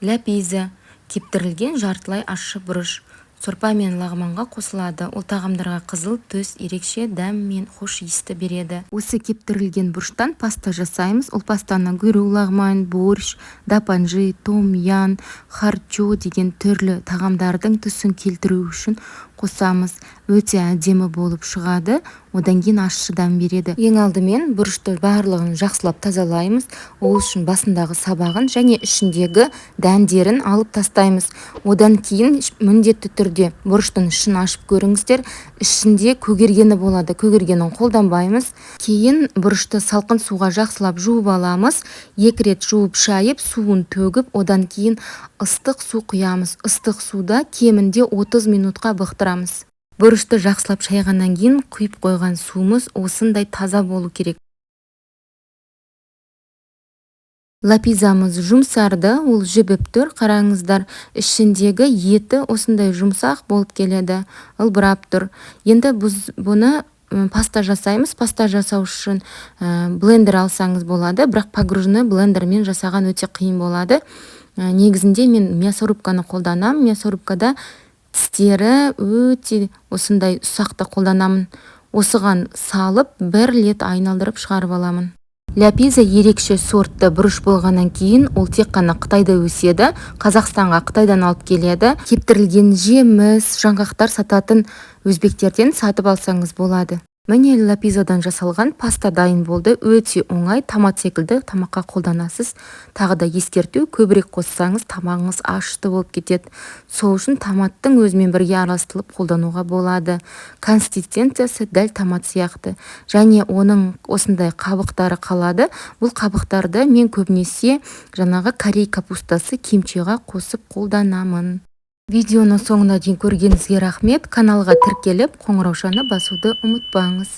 Ляпиза кептірілген жартылай ащы бұрыш сорпа мен лағманға қосылады. Ол тағамдарға қызыл түс, ерекше дәм мен хош иісті береді. Осы кептірілген бұрыштан паста жасаймыз. Ол пастаны гүру, лағман, борщ, дапанжи, том ян, харчо деген түрлі тағамдардың түсін келтіру үшін қосамыз. Өте әдемі болып шығады. Одан кейін ащы дәм береді. Ең алдымен бұрышты барлығын жақсылап тазалаймыз. Ол үшін басындағы сабағын және ішіндегі дәндерін алып тастаймыз. Одан кейін міндетті түрде бұрыштың ішін ашып көріңіздер. Ішінде көгергені болады. Көгергенін қолданбаймыз. Кейін бұрышты салқын суға жақсылап жуып аламыз. 2 рет жуып шайып, суын төгіп, одан кейін ыстық су құямыз. Ыстық суда кемінде 30 минутқа бұқтырамыз. Бұрышты жақсылап шайғаннан кейін құйып қойған суымыз осындай таза болу керек. Лапизамыз жұмсарды, ол жібіп тұр, қараңыздар. Ішіндегі еті осындай жұмсақ болып келеді, ылбырап тұр. Енді біз бұны паста жасаймыз. Паста жасау үшін блендер алсаңыз болады, бірақ погружны блендермен жасаған өте қиын болады. Негізінде мен мясорубканы қолданам. Мясорубкада тістері өте осындай ұсақты қолданамын. Осыған салып, 1 рет айналдырып шығарып аламын. Ляпиза ерекше сортты бұрыш болғаннан кейін ол тек қана Қытайда өседі. Қазақстанға Қытайдан алып келеді. Кептірілген жеміс, жаңғақтар сататын өзбектерден сатып алсаңыз болады. Міне ляпизадан жасалған паста дайын болды. Өте оңай, томат секілді тамаққа қолданасыз. Тағы да ескерту, көбірек қоссаңыз тамағыңыз ашты болып кетеді. Сол үшін томаттың өзімен бірге араластырылып қолдануға болады. Консистенциясы дәл томат сияқты. Және оның осындай қабықтары қалады. Бұл қабықтарды мен көбінесе жаңағы корей капустасы кимчиға қосып қолданамын. Видеоны соңына дейін көргеніңізге рахмет. Каналға тіркеліп, қоңыраушаны басуды ұмытпаңыз.